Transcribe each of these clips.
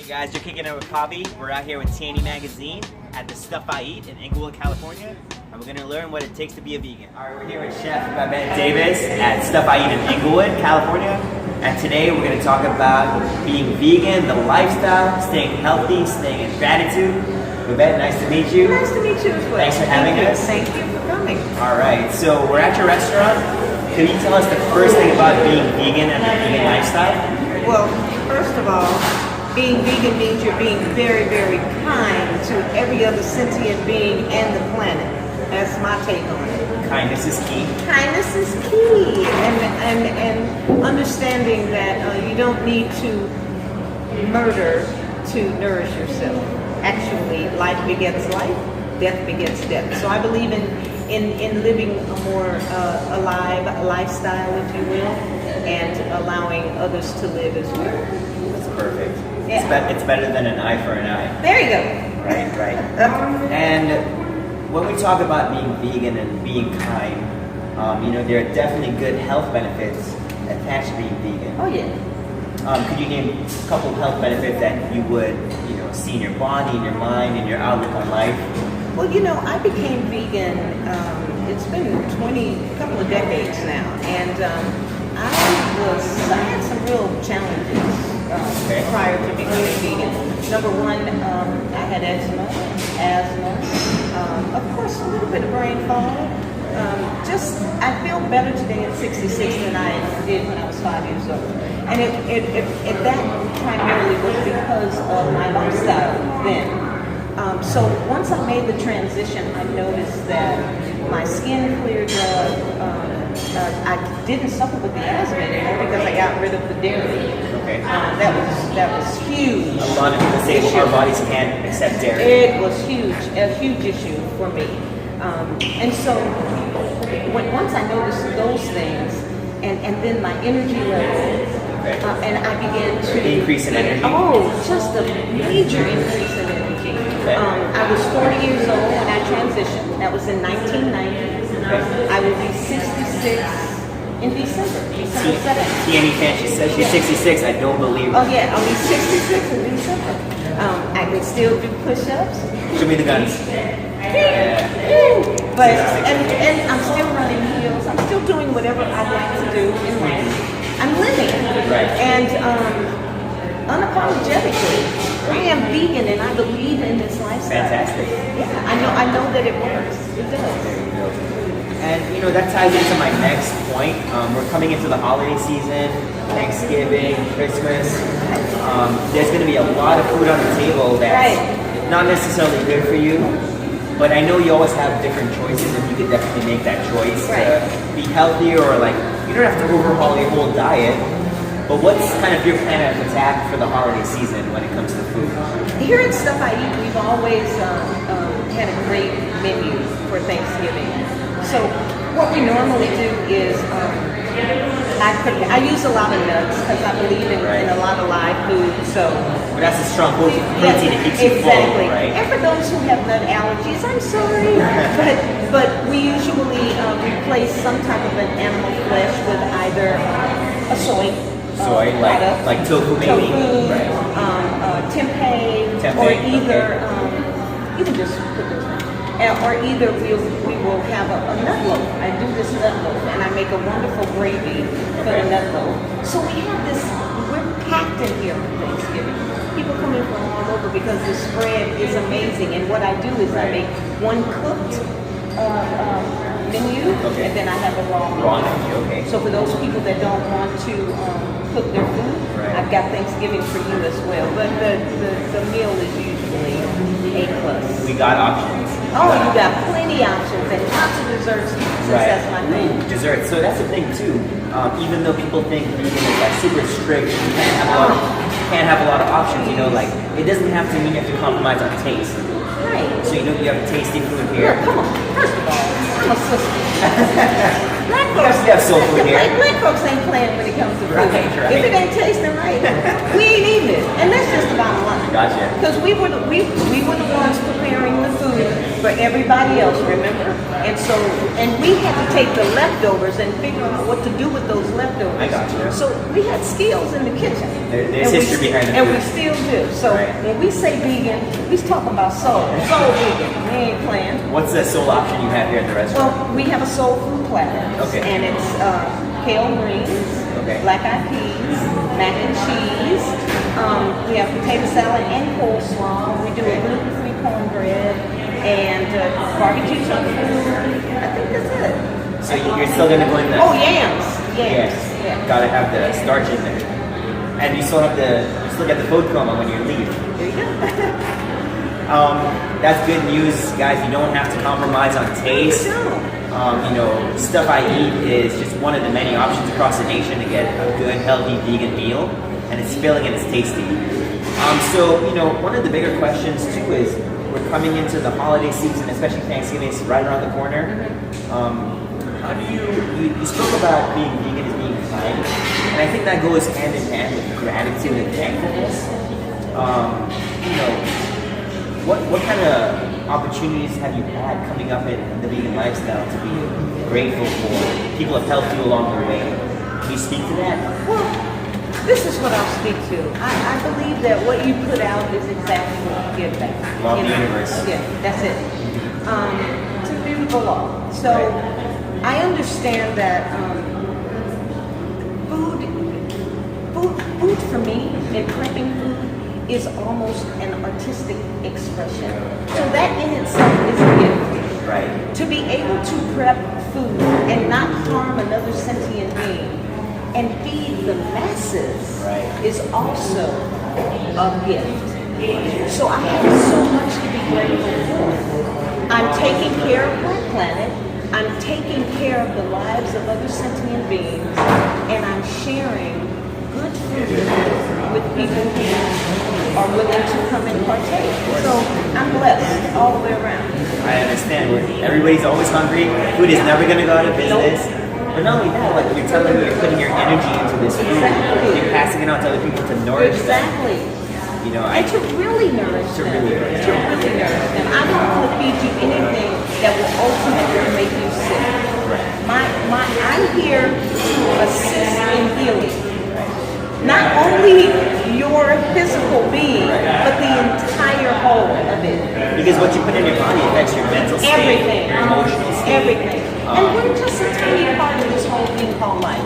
Hey guys, you're kicking it with Kavi. We're out here with TNE Magazine at the Stuff I Eat in Inglewood, California. And we're going to learn what it takes to be a vegan. Alright, we're here with Chef Babette Davis at Stuff I Eat in Inglewood, California. And today we're going to talk about being vegan, the lifestyle, staying healthy, staying in gratitude. Babette, nice to meet you. Nice to meet you as well. Thanks for having us. Thank you for coming. Alright, so we're at your restaurant. Can you tell us the first thing about being vegan and the vegan lifestyle? Well, first of all, being vegan means you're being very, very kind to every other sentient being and the planet. That's my take on it. Kindness is key. Kindness is key, and understanding that you don't need to murder to nourish yourself. Actually, life begets life, death begets death. So I believe in living a more alive lifestyle, if you will, and allowing others to live as well. That's perfect. Yeah. It's better than an eye for an eye. There you go. Right. And when we talk about being vegan and being kind, there are definitely good health benefits attached to being vegan. Oh yeah. Could you name a couple of health benefits that you would, see in your body, in your mind, in your outlook on life? Well, I became vegan. It's been a couple of decades now, and I had some real challenges prior to becoming vegan. Number one, I had asthma, of course a little bit of brain fog. I feel better today at 66 than I did when I was 5 years old. And that primarily was because of my lifestyle then. So once I made the transition, I noticed that my skin cleared up. I didn't suffer with the asthma anymore because I got rid of the dairy. Okay. That was huge. A lot of people say our bodies can't accept dairy. It was a huge issue for me. And so once I noticed those things, and then my energy level, and I began to increase in energy. Oh, just a major increase in energy. I was 40 years old when I transitioned. That was in 1990. I will be 66 in December 7th. TNE fan, she says she's 66. I don't believe her. Oh yeah, I'll be 66 in December. I can still do push-ups. Show me the guns. But and I'm still running heels. I'm still doing whatever I'd like to do in life. I'm living. Right. And unapologetically, I am vegan and I believe in this lifestyle. Fantastic. Yeah, I know that it works. It does. And that ties into my next point. We're coming into the holiday season, Thanksgiving, Christmas. There's going to be a lot of food on the table that's not necessarily good for you. But I know you always have different choices, and you could definitely make that choice to be healthier, or you don't have to overhaul your whole diet. But what's kind of your plan of attack for the holiday season when it comes to food? Here at Stuff I Eat, we've always had a great menu for Thanksgiving. So what we normally do is I use a lot of nuts because I believe in a lot of live food. So but that's a strong protein that keeps you full, right? And for those who have nut allergies, I'm sorry, but we usually replace some type of an animal flesh with either a soy product, like tofu maybe, tempeh, or either you can just put those in. Or either we will have a nut loaf. I do this nut loaf, and I make a wonderful gravy for the nut loaf. So we have this. We're packed in here for Thanksgiving. People coming from all over because the spread is amazing. And what I do is I make one cooked menu, and then I have a raw menu. Okay. So for those people that don't want to cook their food, I've got Thanksgiving for you as well. But the meal is usually A+. We got options. Oh, you got plenty options and lots of desserts. That's my thing. Desserts. So that's the thing too. Even though people think vegan is super strict, you can't have a lot of options. It doesn't have to mean you have to compromise on taste. Right. So you have tasty food here. Look, come on. First of all, I'm a sister. Black folks, have soul food here. Black folks ain't playing when it comes to food. Right. If it ain't tasting right, we ain't eating it. And that's just the bottom line. Gotcha. Because we were the ones preparing the food for everybody else, remember? And so, and we had to take the leftovers and figure out what to do with those leftovers. I got you. So we had skills in the kitchen. There's history behind it. And we still do. So when we say vegan, we're talking about soul. Soul vegan. We ain't playing. What's the soul option you have here at the restaurant? Well, we have a soul food platter. Okay. And it's kale greens, black eyed peas, mac and cheese. We have potato salad and coleslaw. We do a gluten-free cornbread and barbecue tofu. I think that's it. So you're still gonna go in the yams. Yes. Yeah. Gotta have the starch in there. And you still got the food coma when you leave. There you go. That's good news, guys. You don't have to compromise on taste. Stuff I eat is just one of the many options across the nation to get a good, healthy vegan meal, and it's filling and it's tasty. One of the bigger questions too is we're coming into the holiday season, especially Thanksgiving is right around the corner. How do you spoke about being vegan as being kind, and I think that goes hand in hand with gratitude and thankfulness. What kind of opportunities have you had coming up in the vegan lifestyle to be grateful for? People have helped you along the way. Can you speak to that? Well, this is what I'll speak to. I believe that what you put out is exactly what you get back. Law of the universe. Yeah, that's it. It's a beautiful law. So I understand that food for me, and prepping food, is almost an artistic expression. So that in itself is a gift. Right. To be able to prep food and not harm another sentient being and feed the masses is also a gift. So I have so much to be grateful for. I'm taking care of my planet, I'm taking care of the lives of other sentient beings, and I'm sharing good food with people who are willing to come and partake. So I'm blessed all the way around. I understand. Everybody's always hungry. Food is never going to go out of business. But not only that, like you're telling me, you're putting your energy into this food. Exactly. You're passing it on to other people to nourish exactly. them. And to really nourish them. I don't want to feed you anything that will ultimately make you sick. I'm here to assist in healing. Not only your physical being, but the entire whole of it. Because what you put in your body affects your mental state, your emotional state. Everything. And we're just a tiny part of this whole thing called life.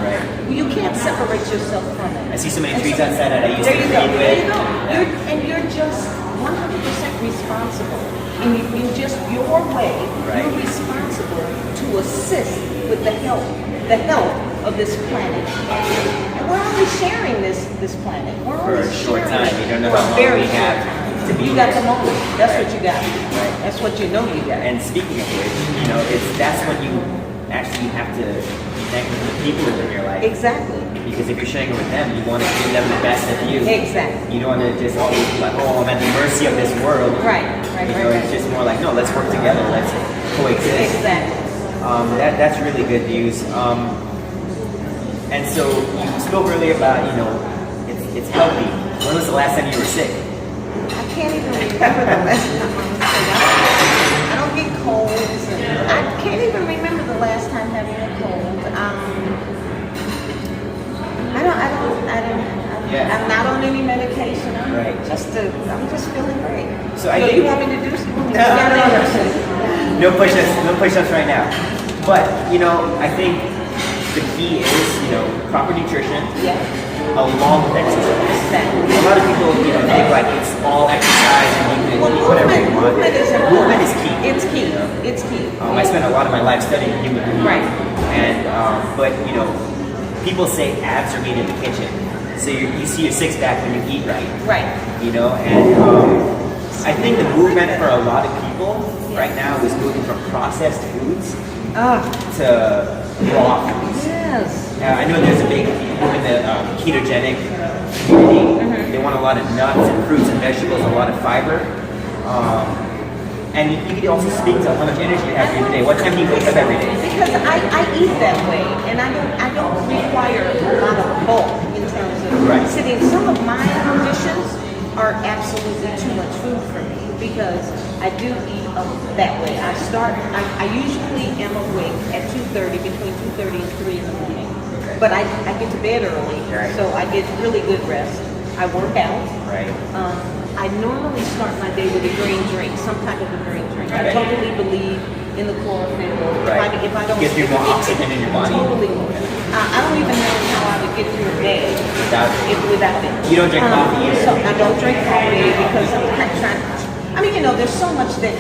You can't separate yourself from it. I see so many trees outside that I used to feed with. There you go. You're just 100% responsible. And in just your way, you're responsible to assist with the health of this planet. And we're only sharing this planet. We're for only a short sharing time. it You don't know for how a very long we have to be You got here. the moment. That's what you got. That's what you know you got. And speaking of which, that's when you actually have to connect with the people in your life. Exactly. Because if you're sharing it with them, you want to give them the best of you. Exactly. You don't want to just always be like, oh, I'm at the mercy of this world. Right. It's just more like, no, let's work together. Let's coexist. Exactly. That's really good news. And so you spoke earlier about, it's healthy. When was the last time you were sick? I can't even remember the last time I was sick. I don't get colds. I can't even remember the last time having a cold. I'm not on any medication. I'm just feeling great. So I think you want me to do something? No push-ups right now. But I think the key is proper nutrition. Yeah. Along with exercise. Exactly. A lot of people think like it's all exercise and you can eat whatever you want. Movement is key. It's key. It's key. I spent a lot of my life studying human movement. Right. And but people say abs are made in the kitchen. So you see your six pack when you eat right. Right. And I think the movement for a lot of people right now is moving from processed foods to raw foods. Yes. I know there's a big move in the ketogenic community. They want a lot of nuts and fruits and vegetables, a lot of fiber. And you could also speak to how much energy you have every day. What time do you wake up every day? Because I eat that way, and I don't require a lot of bulk in terms of sitting. Some of my dishes are absolutely too much food for me. because I do eat that way. I usually am awake at 2:30, between 2:30 and 3 in the morning. But I get to bed early, Right. so I get really good rest. I work out. Right. I normally start my day with a green drink, some type of a green drink. I totally believe in the chlorophyll. Right. If I don't, Gives you more oxygen in your body. Totally. I don't even know how I would get through a day without it. You don't drink coffee either? So I don't drink coffee because I'm trying. I mean, there's so much that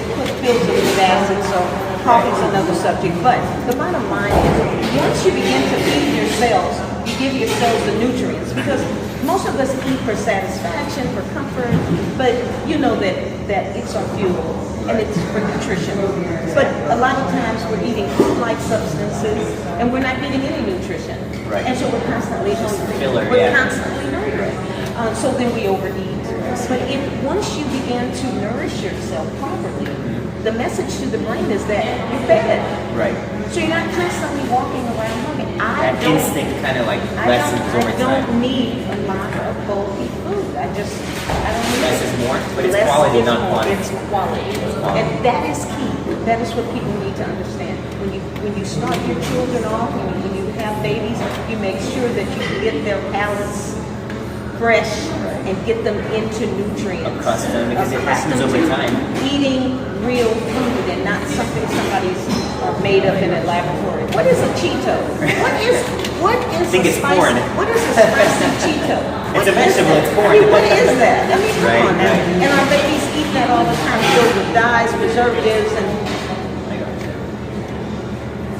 fills it with acid, so coffee's another subject. But the bottom line is, once you begin to feed your cells, you give your cells the nutrients, because most of us eat for satisfaction, for comfort, but you know that it's our fuel and it's for nutrition. But a lot of times we're eating food-like substances and we're not getting any nutrition. Right. And so we're constantly hungry. Filler, We're yeah. constantly hungry. So then we overeat. But once you begin to nourish yourself properly, the message to the brain is that you're fed. Right. So you're not constantly walking around hungry. That instinct kind of like lessens over I time. don't need a lot of bulky food. I don't need Less it. is more, but it's Less quality, is not more. quantity. It's quality. quality. And that is key. That is what people need to understand. When you start your children off, when you have babies, you make sure that you get their palates fresh and get them into nutrients. Accustomed, because it happens over time. Eating real food and not something somebody's made up in a laboratory. What is a Cheeto? What is I think a it's spicy, corn. What is a spicy Cheeto? It's What a is vegetable, that? it's corn. I mean, what is that? I mean, come Right, on now. right. And our babies eat that all the time, filled with dyes, preservatives, and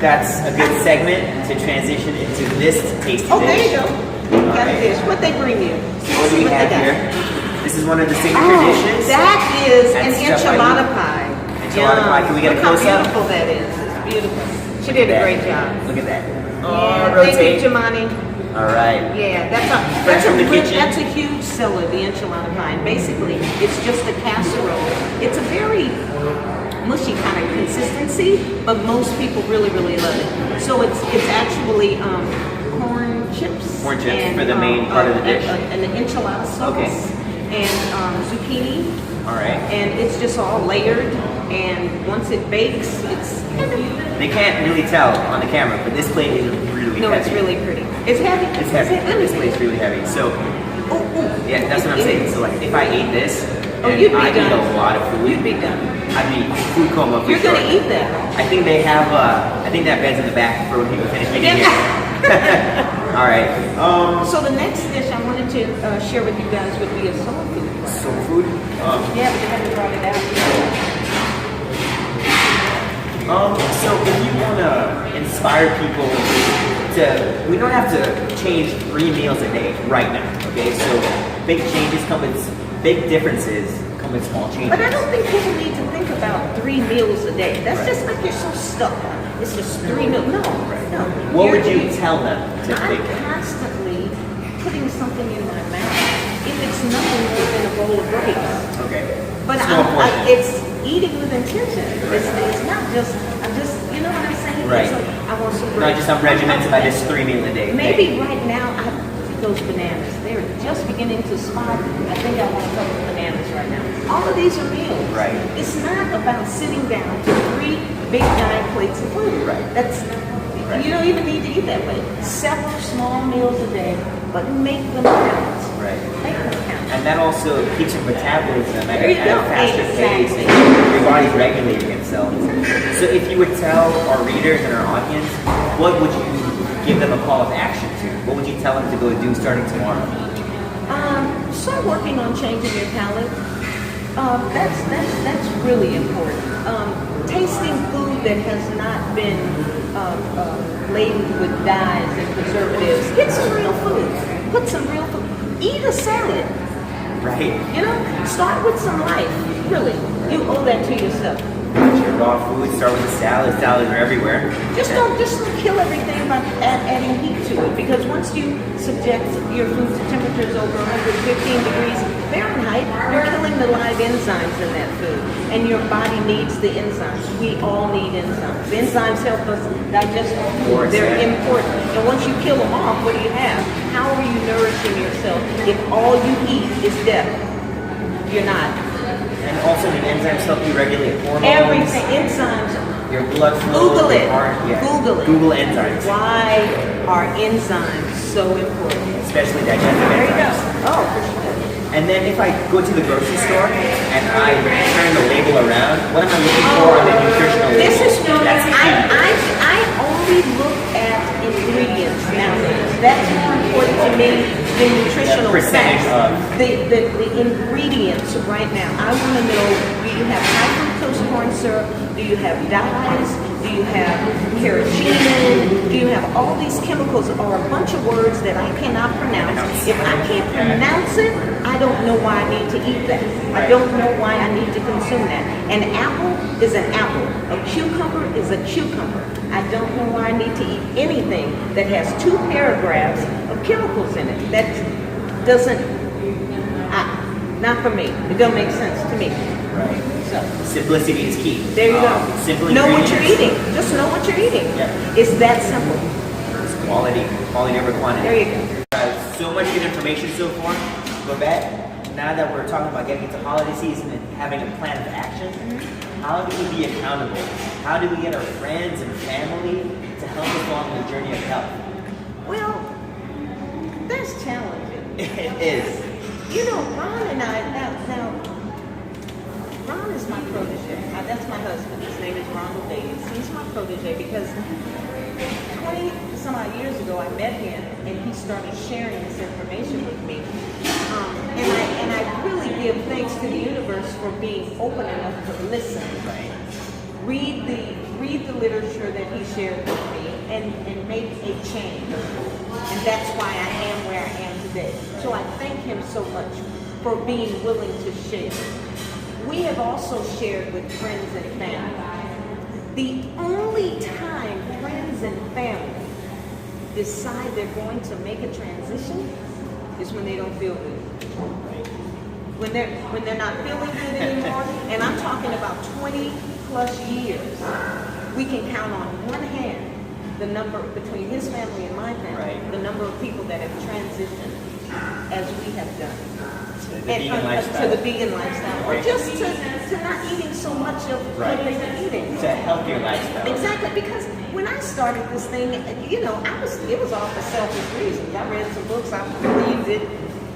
That's a good segment to transition into this tasty dish. there you go. Got a right. dish. What they bring you? What do we have here? This is one of the signature dishes. That is an That's Chef enchilada Babette. pie. Enchilada pie. Can we get a Look how close-up? beautiful that is. It's beautiful. She Look did at a that. great job. Look at that. Yeah, rotate. thank you, Jemani. All right. Yeah, Fresh from the kitchen. that's a huge seller, the enchilada pie. And basically, it's just a casserole. It's a very mushy kind of consistency, but most people really, really love it. So it's actually corn chips. Corn chips for the main part of the dish. And the enchilada sauce. Okay. And zucchini. All right. And it's just all layered. And once it bakes, it's They can't really tell on the camera, but this plate is really no, heavy. it's really pretty. It's heavy. It's heavy. This plate's really heavy. So, yeah, that's what I'm saying. So, like, if I ate this, and you'd be I eat done. a lot of food, You'd be done. I'd be food coma for You're sure. gonna eat that. I think they have, I think that bed's in the back for when people finish eating here. All right. So the next dish I wanted to share with you guys would be a soul food. Soul food. Yeah, but they haven't brought it out. So if you want to inspire people we don't have to change 3 meals a day right now, okay? So big changes come with, big differences come with small changes. But I don't think people need to think about 3 meals a day. That's just like you're so stuck on it. It's just 3 meals. No, no. What would you tell them to I'm think? constantly putting something in my mouth. If it's nothing within a bowl of grapes. Okay. But Small portion. it's eating with intention. It's not just, you know what I'm saying? Right. It's like, I want some Not just some regimented by this 3 meal a day. Maybe right now, I think those bananas, they're just beginning to spot. I think I want a couple of bananas right now. All of these are meals. Right. It's not about sitting down to 3 big giant plates of food. Right. Right. You don't even need to eat that way. Several small meals a day, but make them count. Right. Make them count. And that also keeps your metabolism at There you a go. faster pace. Exactly. Your body's regulating itself. So if you would tell our readers and our audience, what would you give them a call of action to? What would you tell them to go do starting tomorrow? Start working on changing your palate. That's really important. Tasting food that has not been laden with dyes and preservatives. Get some real food. Put some real food. Eat a salad. Right. You know, start with some life. Really, you owe that to yourself. Your raw food, start with the salad. Salads are everywhere. Just don't kill everything by adding heat to it, because once you subject your food to temperatures over 115 degrees Fahrenheit, you're killing the live enzymes in that food, and your body needs the enzymes. We all need enzymes. The enzymes help us digest food. They're important. And once you kill them off, what do you have? How are you nourishing yourself if all you eat is death? You're not. And also the enzymes help you regulate hormones. Everything, enzymes. Your blood flow. Google it. Your heart, yeah. Google it. Google enzymes. Why are enzymes so important? Especially digestive There you go. enzymes. Oh, for sure. And then if I go to the grocery store and I turn the label around, what am I looking for on the nutritional label? This is true. That's the key. I only look at ingredients now. That's more important to me than nutritional The percentage facts. of. The ingredients right now. I want to know, do you have high fructose corn syrup? Do you have dyes? Do you have carotene? Do you have all these chemicals or a bunch of words that I cannot pronounce? If I can't pronounce it, I don't know why I need to eat that. I don't know why I need to consume that. An apple is an apple. A cucumber is a cucumber. I don't know why I need to eat anything that has 2 paragraphs of chemicals in it. That doesn't, not for me. It doesn't make sense to me. Right. So. Simplicity is key. There you go. Simple Know what you're ingredients. eating. Just know what you're eating. Yeah. It's that simple. It's quality over quantity. There you go. So much good information so far. Babette, now that we're talking about getting into holiday season and having a plan of action, how do we be accountable? How do we get our friends and family to help us along the journey of health? Well, that's challenging. It is. You know, Ron and I, now Ron is my protege. That's my husband. His name is Ronald Davis. He's my protege because 20 some odd years ago I met him and he started sharing this information with me. And I really give thanks to the universe for being open enough to listen. Right. Read the literature that he shared with me and make a change. And that's why I am where I am today. So I thank him so much for being willing to share. We have also shared with friends and family. The only time friends and family decide they're going to make a transition is when they don't feel good. When they're not feeling good anymore, and I'm talking about 20 plus years, we can count on one hand the number between his family and my family, the number of people that have transitioned as we have done. To the vegan lifestyle. To the vegan lifestyle. Or just to not eating so much of what they were eating. To a healthier lifestyle. Exactly, because when I started this thing, you know, it was all for selfish reasons. I read some books, I believed it.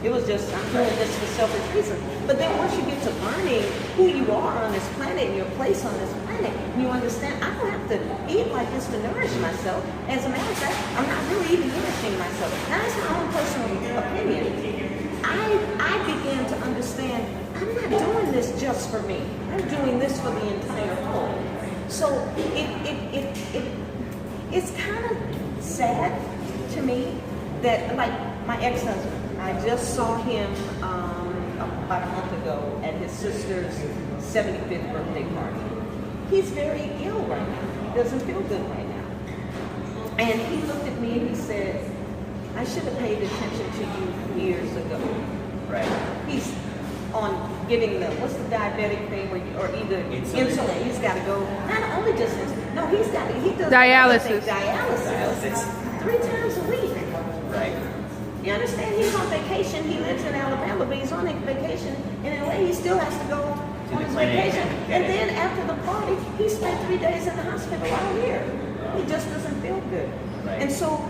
It was just, I'm doing this for selfish reasons. But then once you get to learning who you are on this planet and your place on this planet, you understand I don't have to eat like this to nourish myself. As a matter of fact, I'm not really even nourishing myself. That's my own personal opinion. I began to understand I'm not doing this just for me. I'm doing this for the entire whole. So it's kind of sad to me that, like my ex-husband, I just saw him about a month ago at his sister's 75th birthday party. He's very ill right now. He doesn't feel good right now. And he looked at me and he said, I should have paid attention to you years ago. Right. He's on getting what's the diabetic thing where or either insulin. He's got to go, not only just insulin, no, he does dialysis. Dialysis 3 times a week. Right. You understand? He's on vacation. He lives in Alabama, but he's on vacation. And in a way, he still has to go on his vacation. And then after the party, he spent 3 days in the hospital out here. He just doesn't feel good. Right. And so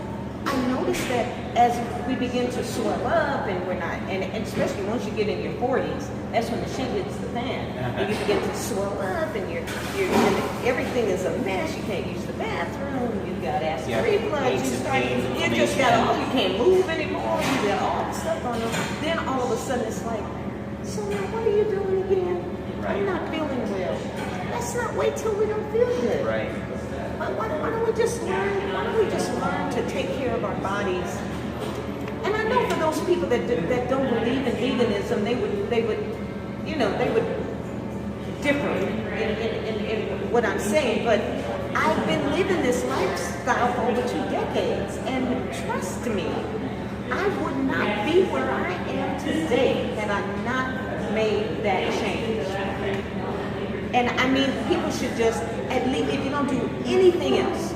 I noticed that as we begin to swell up, and we're not, and especially once you get in your 40s, that's when the shit hits the fan. And you begin to swell up, and everything is a mess. You can't use the bathroom. You've got acid reflux. You just got you can't move anymore. You got all the stuff on them. Then all of a sudden it's like, so now what are you doing again? Right. I'm not feeling well. Let's not wait till we don't feel good. Right. Why don't we just learn? Why don't we just learn to take care of our bodies? And I know for those people that don't believe in veganism, they would differ in what I'm saying. But I've been living this lifestyle for over 2 decades, and trust me, I would not be where I am today had I not made that change. And I mean, people should just, at least if you don't do anything else,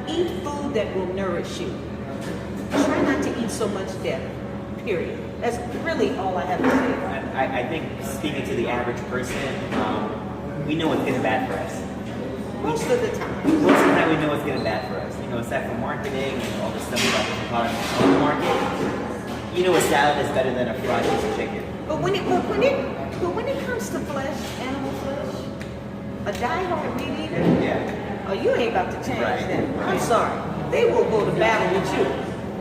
eat food that will nourish you. Try not to eat so much death. period. That's really all I have to say. I think speaking to the average person, we know what's good and bad for us. Most of the time. Most of the time we know what's good and bad for us. You know, aside from marketing and all this stuff about different products on the market, you know a salad is better than a fried piece of chicken. But when it comes to flesh, animal flesh, a diehard meat eater, Yeah. oh, you ain't about to change Right. that. I'm sorry. They will go to battle with you.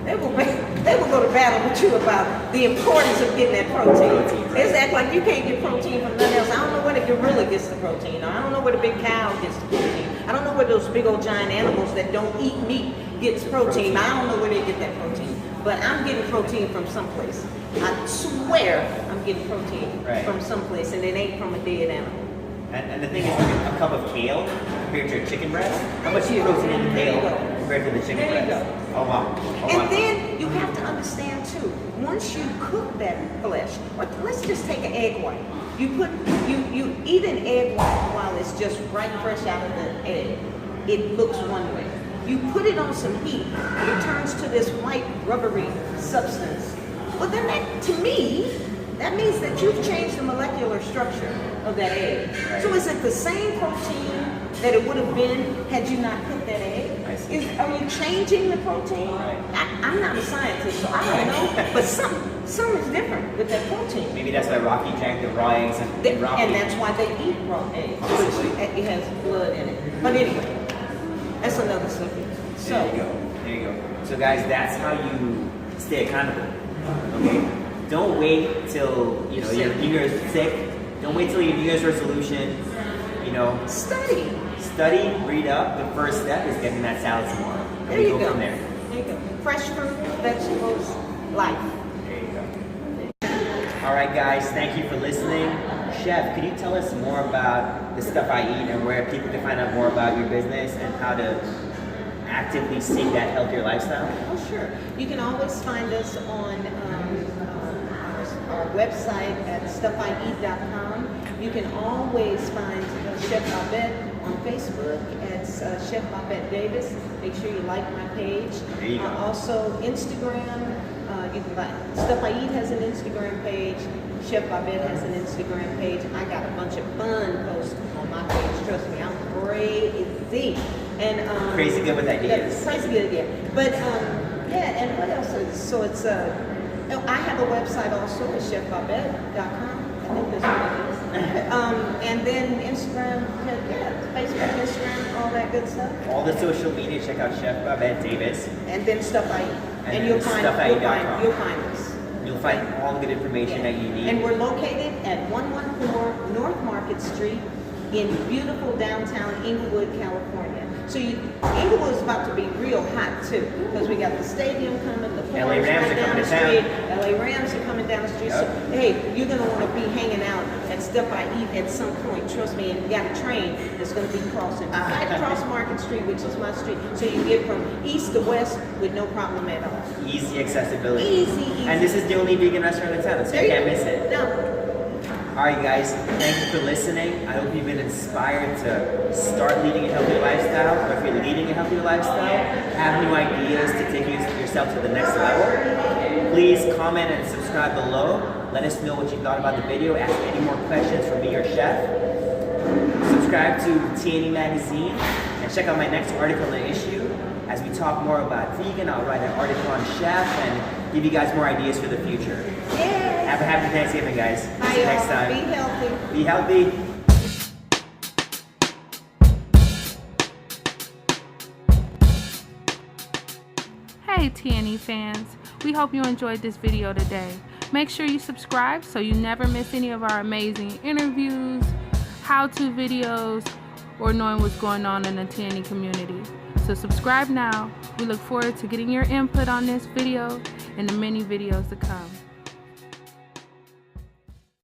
They will go to battle with you about the importance of getting that protein. They act like you can't get protein from nothing else. I don't know where the gorilla gets the protein. I don't know where the big cow gets the protein. I don't know where those big old giant animals that don't eat meat gets protein. I don't know where they get that protein. But I'm getting protein from someplace. I swear I'm getting protein from someplace, and it ain't from a dead animal. And the thing is, a cup of kale compared to a chicken breast, how much protein in the kale compared to the chicken There you breast? go. Oh wow. Oh, And wow. then you have to understand too, once you cook that flesh, or let's just take an egg white. You eat an egg white while it's just right fresh out of the egg. It looks one way. You put it on some heat, it turns to this white rubbery substance. Well then that, to me, that means that you've changed the molecular structure of that egg. Right. So is it the same protein that it would have been had you not cooked that egg? I see. Are you changing the protein? I'm not a scientist, so I don't know. But some is different with that protein. Maybe that's why Rocky drank the raw eggs and Rocky. And that's why they eat raw eggs, Possibly. which it has blood in it. But anyway, that's another subject. So, There you go. There you go. So guys, that's how you stay accountable. Okay? Don't wait till your New Year's sick. Don't wait till your New Year's resolution. study. Study, read up. The first step is getting that salad tomorrow. And There we you go. From there. There you go. Fresh fruit, vegetables, life. There you go. All right, guys. Thank you for listening. Chef, could you tell us more about the stuff I eat and where people can find out more about your business and how to actively seek that healthier lifestyle? Oh, sure. You can always find us on our website at stuffieat.com. You can always find Chef Babette on Facebook at Chef Babette Davis. Make sure you like my page. There you go. Also, Instagram. You can find Stuff I Eat has an Instagram page. Chef Babette has an Instagram page. I got a bunch of fun posts on my page. Trust me, I'm crazy. And Crazy good with ideas. Crazy good, yeah. But yeah, and what else is so it's I have a website also at chefbabette.com. I think that's what it is. And then Instagram, Facebook, Instagram, all that good stuff. All the social media, check out Chef Babette Davis. And then Stuff I Eat. And And you'll find us. You'll find all the good information that you need. And we're located at 114 North Market Street in beautiful downtown Inglewood, California. So Inglewood is about to be real hot too, because we got the stadium coming, the LA Rams are coming to street. town. LA Rams are coming down the street. Yep. So hey, you're gonna want to be hanging out at Stuff I Eat at some point. Trust me. And we got a train that's gonna be crossing right across Market Street, which is my street, so you can get from east to west with no problem at all. Easy accessibility. Easy. And this is the only vegan restaurant in town, so you can't miss it. No. All right, guys, thank you for listening. I hope you've been inspired to start leading a healthier lifestyle, or if you're leading a healthier lifestyle, have new ideas to take yourself to the next level. Please comment and subscribe below. Let us know what you thought about the video. Ask any more questions for me or Chef. Subscribe to TNE Magazine and check out my next article in the issue. As we talk more about vegan, I'll write an article on Chef and give you guys more ideas for the future. Yeah. Have a happy Thanksgiving, guys. Bye, See you y'all. next time. Be healthy. Be healthy. Hey TNE fans, we hope you enjoyed this video today. Make sure you subscribe so you never miss any of our amazing interviews, how-to videos, or knowing what's going on in the TNE community. So subscribe now. We look forward to getting your input on this video and the many videos to come.